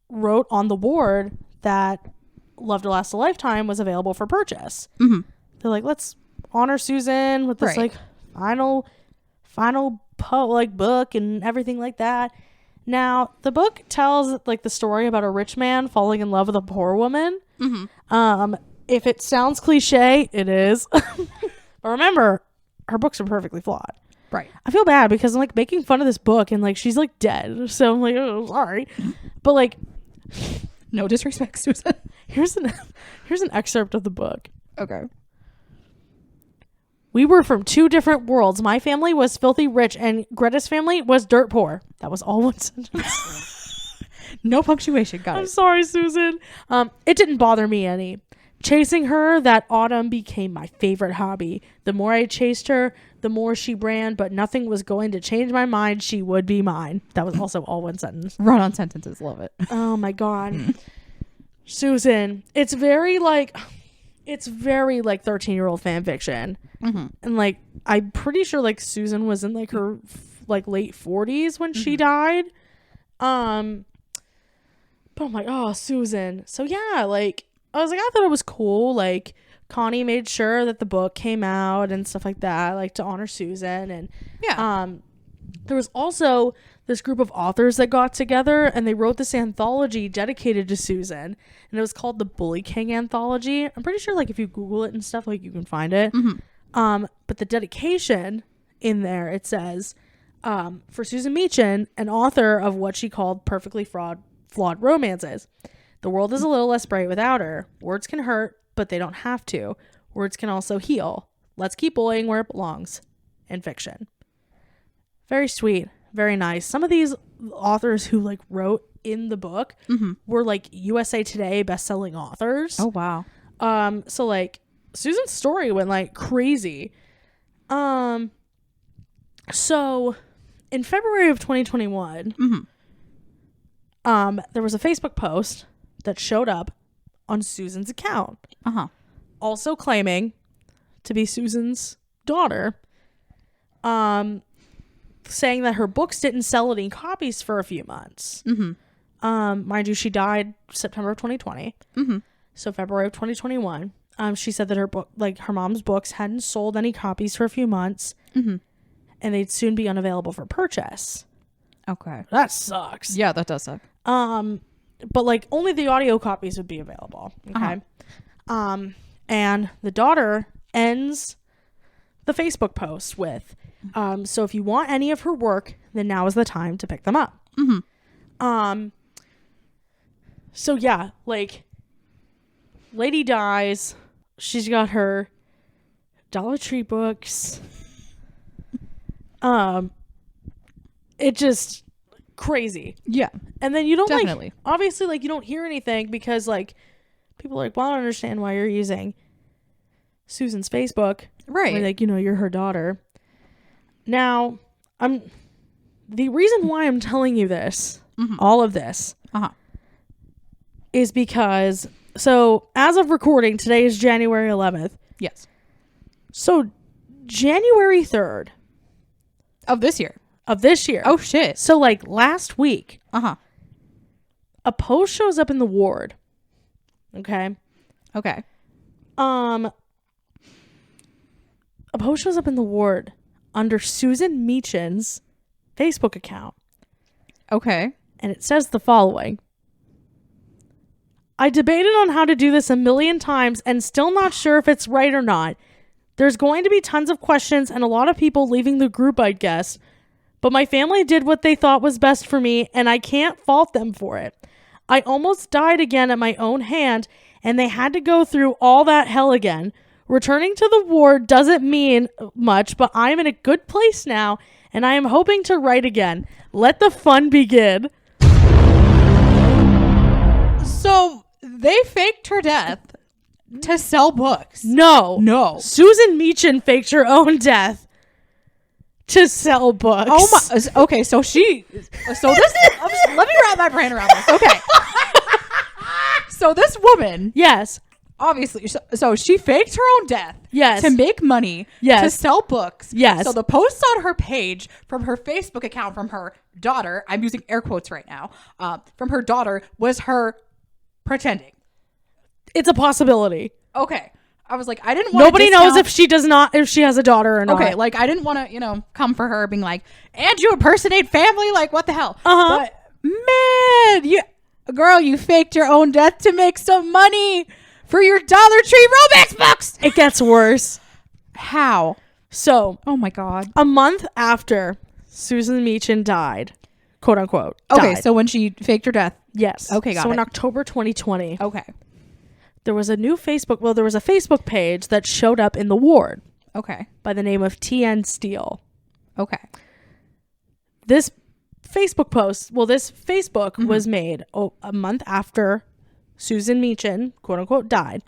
wrote on The Ward that Love to Last a Lifetime was available for purchase. They're like, let's honor Susan with this like final book and everything like that. Now, the book tells like the story about a rich man falling in love with a poor woman. If it sounds cliche, it is. But remember, her books are perfectly flawed. Right. I feel bad because I'm like making fun of this book and like she's like dead. So I'm like, oh, sorry. But like, no disrespect, Susan. Here's an excerpt of the book. Okay. We were from two different worlds. My family was filthy rich and Greta's family was dirt poor. That was all one sentence. No punctuation. Got it. I'm sorry, Susan. It didn't bother me any. Chasing her that autumn became my favorite hobby. The more I chased her, the more she ran, but nothing was going to change my mind. She would be mine. That was also all one sentence. Run on sentences. Love it. Oh my God. Susan, it's very like 13-year-old fan fiction. And like, I'm pretty sure like Susan was in like her like late 40s when she died. But I'm like, oh, Susan. So yeah, like, I was like, I thought it was cool. Like, Connie made sure that the book came out and stuff like that, like to honor Susan. And there was also this group of authors that got together and they wrote this anthology dedicated to Susan, and it was called the Bully King Anthology. I'm pretty sure like if you Google it and stuff, like you can find it. But the dedication in there, it says, for Susan Meachen, an author of what she called perfectly flawed romances. The world is a little less bright without her. Words can hurt, but they don't have to. Words can also heal. Let's keep bullying where it belongs. In fiction. Very sweet. Very nice. Some of these authors who like wrote in the book were like USA Today best-selling authors. Oh, wow. So like Susan's story went like crazy. So in February of 2021, there was a Facebook post that showed up on Susan's account. Also claiming to be Susan's daughter. Saying that her books didn't sell any copies for a few months. Mind you, she died September of 2020. So February of 2021. She said that her book, like her mom's books, hadn't sold any copies for a few months, and they'd soon be unavailable for purchase. Okay, that sucks. Yeah, that does suck. But like only the audio copies would be available. Okay. And the daughter ends the Facebook post with, so if you want any of her work, then now is the time to pick them up. So yeah, like lady dies. She's got her Dollar Tree books. It just crazy. Yeah. And then you don't definitely. like, obviously like you don't hear anything because like people are like, well, I don't understand why you're using Susan's Facebook. Right. Like, you know, you're her daughter. Now, the reason why I'm telling you this, all of this, is because, so as of recording, today is January 11th. Yes. So January 3rd. Of this year. Oh, shit. So like last week. A post shows up in the ward. Okay. A post shows up in the ward under Susan Meachen's Facebook account. Okay. And it says the following. I debated on how to do this a million times and still not sure if it's right or not. There's going to be tons of questions and a lot of people leaving the group, I'd guess. But my family did what they thought was best for me, and I can't fault them for it. I almost died again at my own hand, and they had to go through all that hell again. Returning to the ward doesn't mean much, but I'm in a good place now, and I am hoping to write again. Let the fun begin. So they faked her death to sell books. No. Susan Meachen faked her own death to sell books. Oh my. Okay, so this. Let me wrap my brain around this. Okay. So this woman. Yes. Obviously, so she faked her own death. Yes. To make money. Yes. To sell books. Yes. So the posts on her page from her Facebook account from her daughter, I'm using air quotes right now, from her daughter was her pretending. It's a possibility. Okay. I was like, I didn't want Nobody knows if she has a daughter or not. Okay, like I didn't want to, come for her being like, and you impersonate family? Like, what the hell? But man, you faked your own death to make some money for your Dollar Tree romance books. It gets worse. How? So, oh my God. A month after Susan Meachen died, quote unquote. Okay, so when she faked her death. Yes. Okay, got it. So in October 2020. Okay. There was a Facebook page that showed up in the ward. Okay. By the name of TN Steele. Okay. This Facebook was made a month after Susan Meachen, quote unquote, died.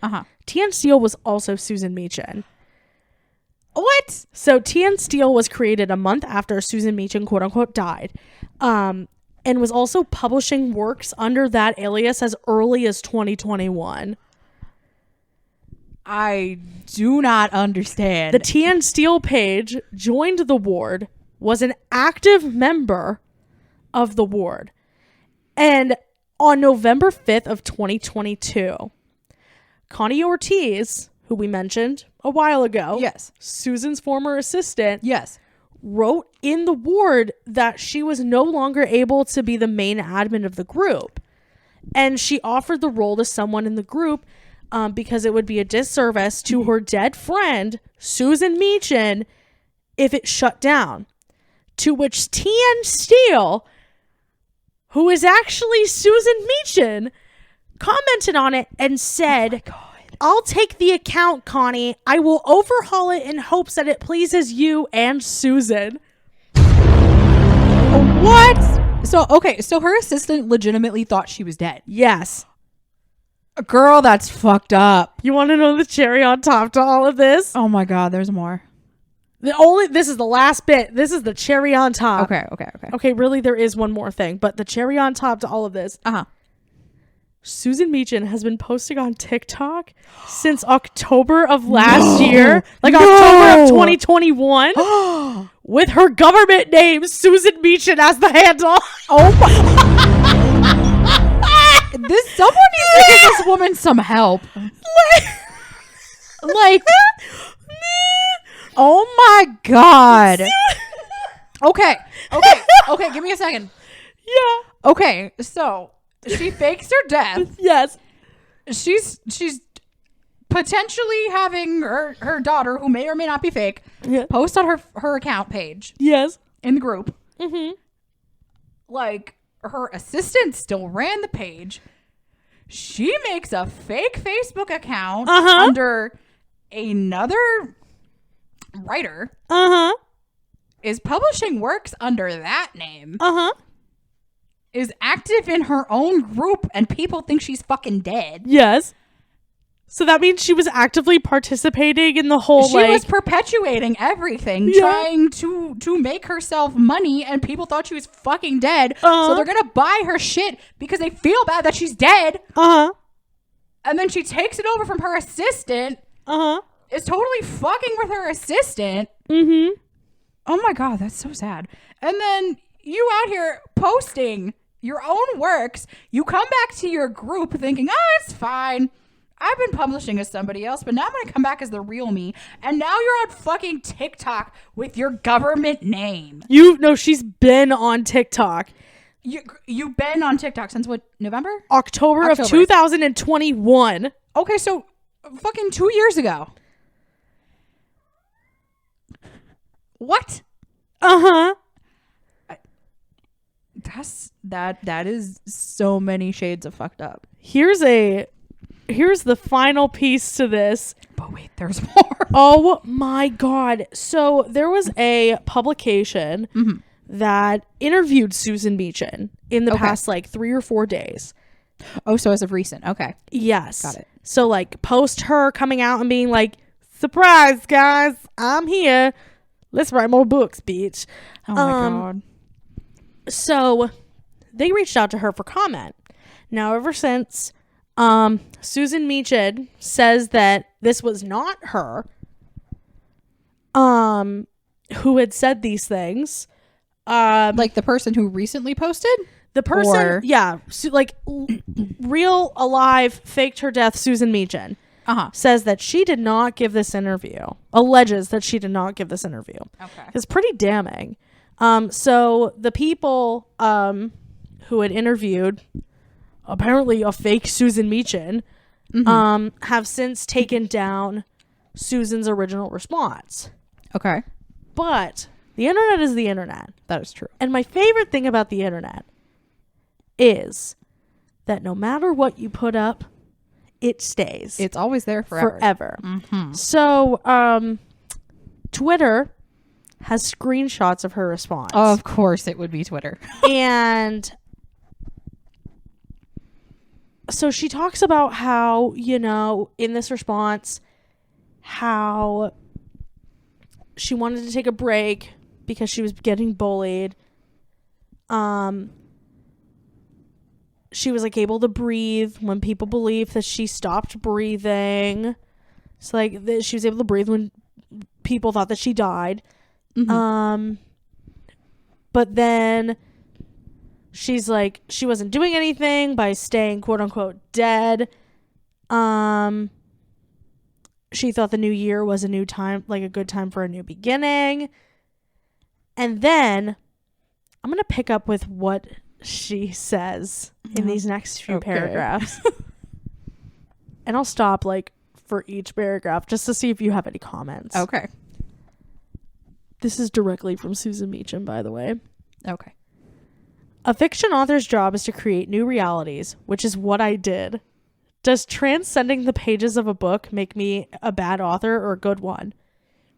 TN Steele was also Susan Meachen. What? So TN Steele was created a month after Susan Meachen, quote unquote, died. And was also publishing works under that alias as early as 2021. I do not understand. The TN Steele page joined the ward, was an active member of the ward. And on November 5th of 2022, Connie Ortiz, who we mentioned a while ago, yes, Susan's former assistant, yes, wrote in the ward that she was no longer able to be the main admin of the group. And she offered the role to someone in the group because it would be a disservice to her dead friend, Susan Meachen, if it shut down. To which TN Steele, who is actually Susan Meachen, commented on it and said, oh I'll take the account, Connie. I will overhaul it in hopes that it pleases you and Susan. What? So her assistant legitimately thought she was dead. Yes. Girl, that's fucked up. You want to know the cherry on top to all of this? Oh my God, there's more. This is the last bit. This is the cherry on top. Okay. Really, there is one more thing, but the cherry on top to all of this. Susan Meachen has been posting on TikTok since October of last year, October of 2021, with her government name, Susan Meachen, as the handle. Oh my. Someone needs to give this woman some help. Oh my God. Okay, give me a second. Yeah. Okay, so she fakes her death. Yes. She's potentially having her daughter, who may or may not be fake, post on her account page. Yes. In the group. Mm-hmm. Her assistant still ran the page. She makes a fake Facebook account under another writer. Is publishing works under that name. Is active in her own group and people think she's fucking dead. Yes. So that means she was actively participating in the whole, she was perpetuating everything, trying to make herself money, and people thought she was fucking dead. So they're gonna buy her shit because they feel bad that she's dead. And then she takes it over from her assistant. Is totally fucking with her assistant. Oh my God, that's so sad. And then you out here posting your own works. You come back to your group thinking, it's fine. I've been publishing as somebody else, but now I'm going to come back as the real me. And now you're on fucking TikTok with your government name. She's been on TikTok. You've been on TikTok since what, November? October of 2021. Okay, so fucking 2 years ago. What? That is so many shades of fucked up. Here's the final piece to this. But wait, there's more. Oh my God. So there was a publication that interviewed Susan Meachen in the past 3 or 4 days. Oh, so as of recent. Okay. Yes. Got it. So post her coming out and being like, surprise guys, I'm here. Let's write more books, bitch. Oh my God. So they reached out to her for comment. Now, ever since Susan Meachen says that this was not her who had said these things. The person who recently posted? The person, real alive faked her death, Susan Meachen. says that she did not give this interview, alleges that she did not give this interview. Okay. It's pretty damning. So the people who had interviewed, apparently a fake Susan Meachen, have since taken down Susan's original response. Okay. But the internet is the internet. That is true. And my favorite thing about the internet is that no matter what you put up, it stays. It's always there forever. So, Twitter has screenshots of her response. Of course it would be Twitter. And so she talks about how, you know, in this response, how she wanted to take a break because she was getting bullied. She was like able to breathe when people believed that she stopped breathing. So like she was able to breathe when people thought that she died. But then she's like, she wasn't doing anything by staying quote unquote dead. She thought the new year was a new time, like a good time for a new beginning. And then I'm going to pick up with what she says in these next few paragraphs. And I'll stop like for each paragraph just to see if you have any comments. Okay. This is directly from Susan Meachen, by the way. Okay. A fiction author's job is to create new realities, which is what I did. Does transcending the pages of a book make me a bad author or a good one?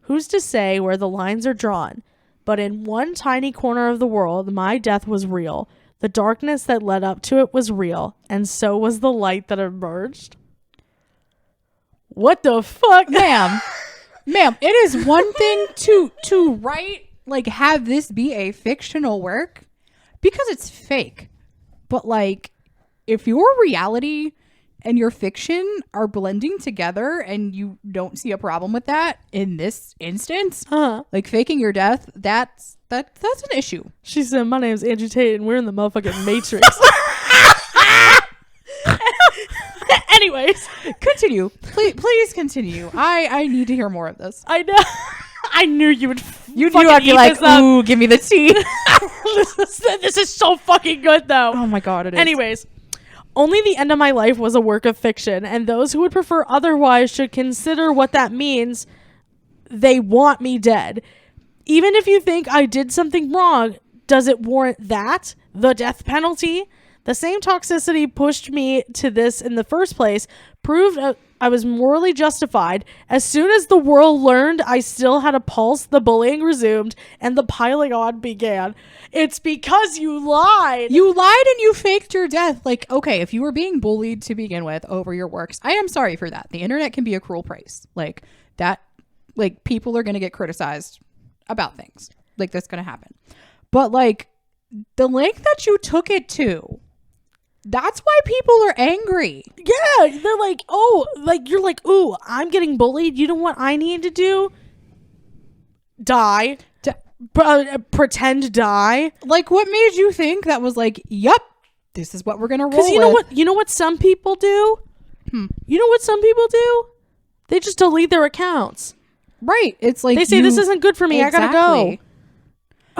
Who's to say where the lines are drawn? But in one tiny corner of the world, my death was real. The darkness that led up to it was real, and so was the light that emerged. What the fuck? Ma'am, it is one thing to write, like, have this be a fictional work because it's fake. But, like, if your reality and your fiction are blending together and you don't see a problem with that in this instance, like faking your death, that's an issue. She said, my name's Andrew Tate and we're in the motherfucking Matrix. Anyways, continue. Please continue. I need to hear more of this. I know. I knew you would. You knew I'd be like, ooh, give me the tea. This is so fucking good, though. Oh my god, it is. Anyways, only the end of my life was a work of fiction, and those who would prefer otherwise should consider what that means. They want me dead. Even if you think I did something wrong, does it warrant that? The death penalty? The same toxicity pushed me to this in the first place, proved I was morally justified. As soon as the world learned I still had a pulse, the bullying resumed, and the piling on began. It's because you lied. You lied and you faked your death. Like, okay, if you were being bullied to begin with over your works, I am sorry for that. The internet can be a cruel place. Like, that, like, people are going to get criticized about things. Like, that's going to happen. But, like, the length that you took it to, that's why people are angry. Yeah, they're like, oh, like, you're like, ooh, I'm getting bullied. You know what I need to do? Die. Pretend die. Like, what made you think that was like, yup, this is what we're gonna roll with? Because you know what some people do? You know what some people do? They just delete their accounts. Right. It's like, they say, this isn't good for me. Exactly. I gotta go.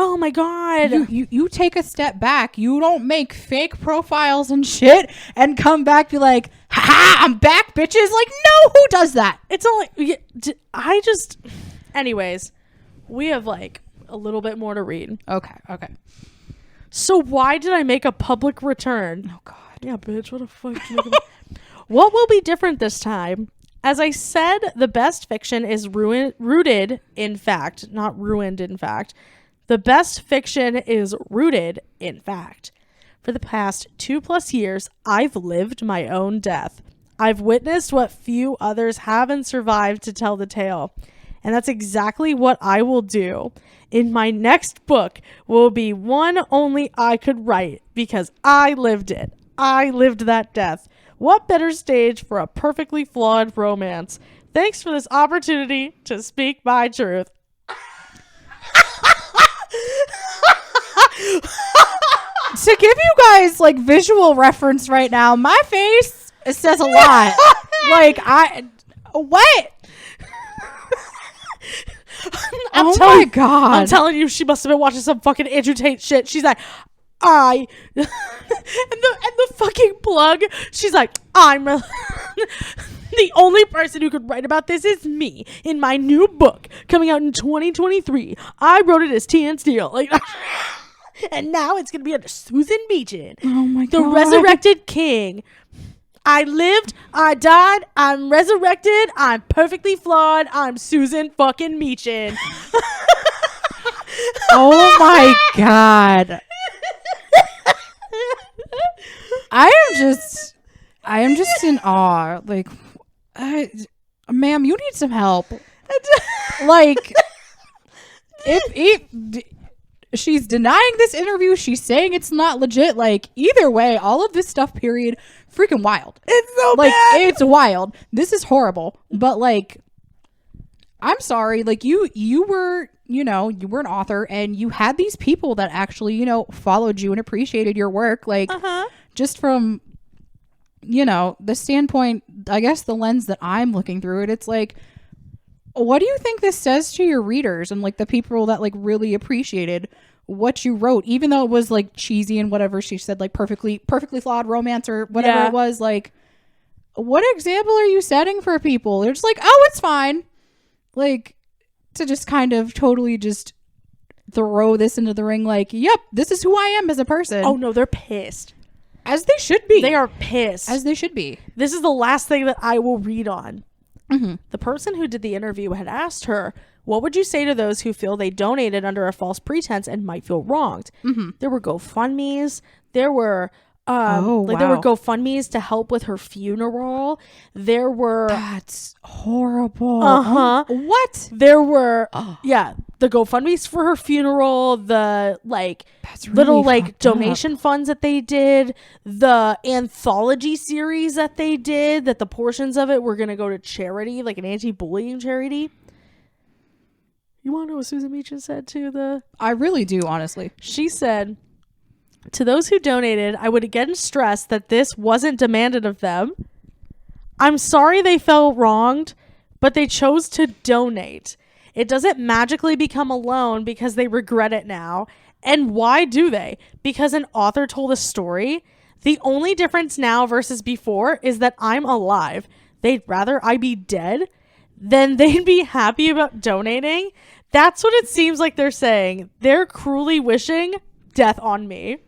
Oh my god. You take a step back. You don't make fake profiles and shit and come back be like, ha, I'm back, bitches. Like, no, who does that? It's only anyways, we have like a little bit more to read. Okay. So why did I make a public return? Oh god. Yeah, bitch, what the fuck? What will be different this time? As I said, the best fiction is rooted in fact, not ruined in fact. The best fiction is rooted in fact. For the past 2+ years, I've lived my own death. I've witnessed what few others haven't survived to tell the tale. And that's exactly what I will do. In my next book will be one only I could write because I lived it. I lived that death. What better stage for a perfectly flawed romance? Thanks for this opportunity to speak my truth. To give you guys like visual reference right now, my face, it says a lot. Like, What? Oh my God. I'm telling you, she must have been watching some fucking Andrew Tate shit. She's like, and the fucking plug, she's like, I'm the only person who could write about this is me in my new book coming out in 2023. I wrote it as T.N. Steele. Like, and now it's going to be under Susan Meachen. Oh my God. The resurrected king. I lived, I died, I'm resurrected, I'm perfectly flawed, I'm Susan fucking Meachen. Oh my God. I am just in awe. Like, ma'am, you need some help. Like, if she's denying this interview, she's saying it's not legit. Like, either way, all of this stuff, period, freaking wild. It's so like, bad. It's wild. This is horrible. But like, I'm sorry. Like, you were, you were an author, and you had these people that actually, followed you and appreciated your work. Like, just from, the standpoint, I guess the lens that I'm looking through it, it's like, what do you think this says to your readers and like the people that like really appreciated what you wrote, even though it was like cheesy and whatever she said, like perfectly flawed romance or whatever it was? Like, what example are you setting for people? They're just like, oh, it's fine. Like, to just kind of totally just throw this into the ring. Like, yep, this is who I am as a person. Oh no, they're pissed. As they should be. They are pissed. As they should be. This is the last thing that I will read on. The person who did the interview had asked her, what would you say to those who feel they donated under a false pretense and might feel wronged? There were GoFundMes. There were there were GoFundMes to help with her funeral. There were That's horrible. What? There were the GoFundMes for her funeral, the like That's really little like donation up. funds that they did, the anthology series that they did, that the portions of it were going to go to charity, like an anti-bullying charity. You want to know what Susan Meachen said to the... I really do, honestly. She said, to those who donated, I would again stress that this wasn't demanded of them. I'm sorry they felt wronged, but they chose to donate. It doesn't magically become a loan because they regret it now. And why do they? Because an author told a story. The only difference now versus before is that I'm alive. They'd rather I be dead than they'd be happy about donating. That's what it seems like they're saying. They're cruelly wishing death on me.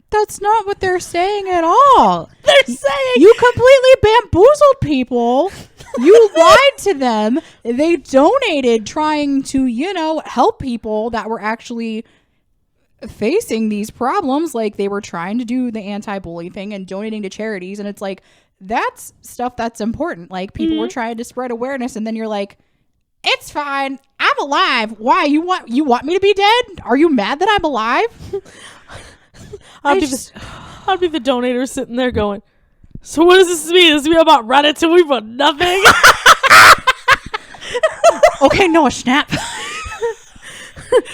That's not what they're saying at all. They're saying you completely bamboozled people. You lied to them. They donated trying to, help people that were actually facing these problems. Like, they were trying to do the anti-bully thing and donating to charities. And it's like, that's stuff that's important. Like, people were trying to spread awareness, and then you're like, it's fine. I'm alive. Why? You want me to be dead? Are you mad that I'm alive? I'll be the donator sitting there going, so what does this mean? Does this mean about Ratatouille for nothing? Okay, Noah, snap.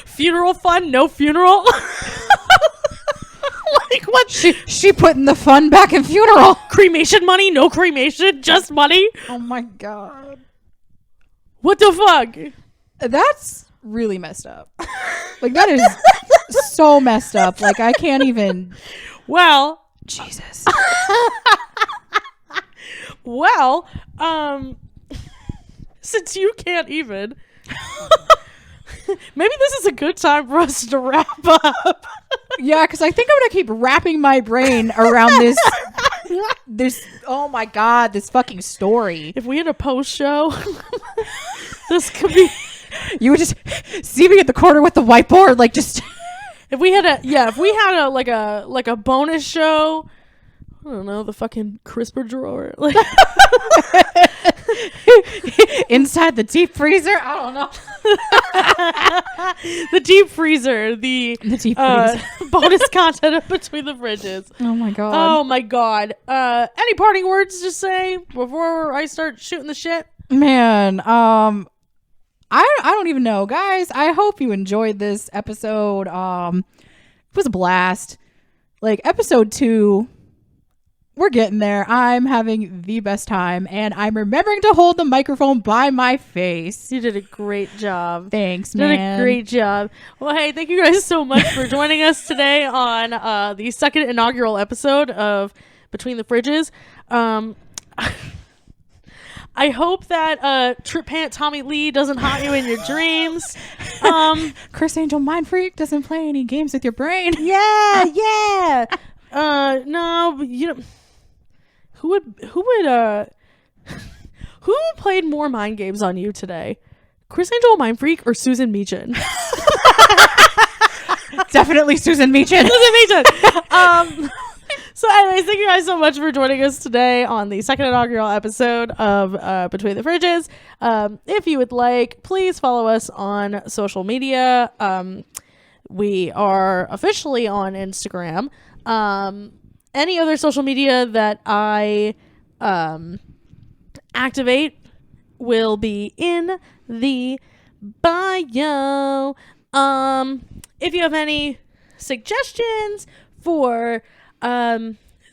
Funeral fund, no funeral. Like, what? She putting the fun back in funeral. Cremation money, no cremation, just money. Oh my God. What the fuck? That's really messed up. Like, that is so messed up. Like, I can't even. Well, Jesus. Well, since you can't even, maybe this is a good time for us to wrap up. Yeah, because I think I'm gonna keep wrapping my brain around this. Oh my God, this fucking story. If we had a post show, this could be. You would just see me at the corner with the whiteboard, like, just. If we had a bonus show, I don't know, the fucking crisper drawer, like inside the deep freezer. I don't know. The deep freezer, the deep freezer. Bonus content between the fridges. Oh my God. Oh my God. Any parting words to say before I start shooting the shit? Man, I don't even know, guys. I hope you enjoyed this episode. It was a blast. Like, episode 2 we're getting there. I'm having the best time, and I'm remembering to hold the microphone by my face. You did a great job. Thanks, man. Did a great job. Well, hey, thank you guys so much for joining us today on the second inaugural episode of Between the Fridges. I hope that Trip Pant Tommy Lee doesn't haunt you in your dreams. Chris Angel Mindfreak doesn't play any games with your brain. Yeah. No, you know, who played more mind games on you today? Chris Angel Mindfreak or Susan Meachen? Definitely Susan Meachen. So anyways, thank you guys so much for joining us today on the second inaugural episode of Between the Fridges. If you would like, please follow us on social media. We are officially on Instagram. Any other social media that I activate will be in the bio. If you have any suggestions for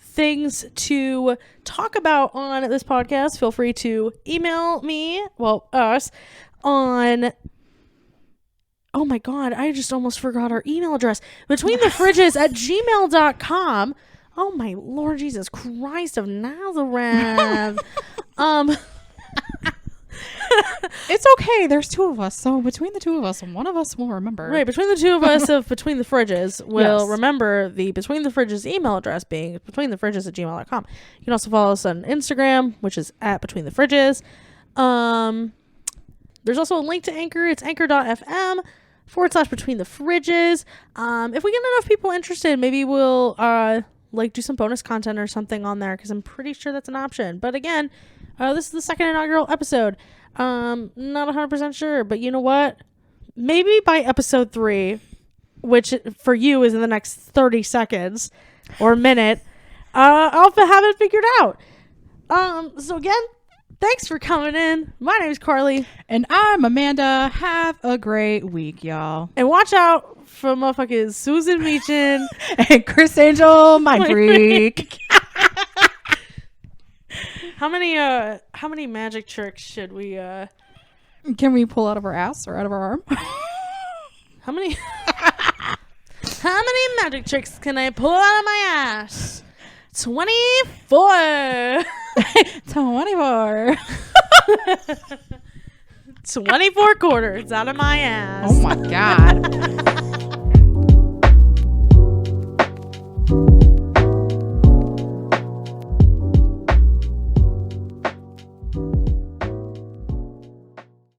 things to talk about on this podcast, feel free to email me, us, on, oh my god, I just almost forgot our email address, betweenthefridges@gmail.com. Oh my Lord Jesus Christ of Nazareth. It's okay. There's two of us. So between the two of us, one of us will remember. Right. Between the two of us of Between the Fridges will remember the Between the Fridges email address being betweenthefridges@gmail.com. You can also follow us on Instagram, which is @betweenthefridges. There's also a link to Anchor. It's anchor.fm/between the fridges. If we get enough people interested, maybe we'll do some bonus content or something on there, because I'm pretty sure that's an option. But again, this is the second inaugural episode. Not 100% sure, but you know what? Maybe by episode 3, which for you is in the next 30 seconds or a minute, I'll have it figured out. So again, thanks for coming in. My name is Carly. And I'm Amanda. Have a great week, y'all. And watch out for motherfuckers Susan Meachen and Chris Angel Mindfreak. How many magic tricks should we can we pull out of our ass or out of our arm? How many magic tricks can I pull out of my ass? 24. 24. 24 quarters out of my ass. Oh my god.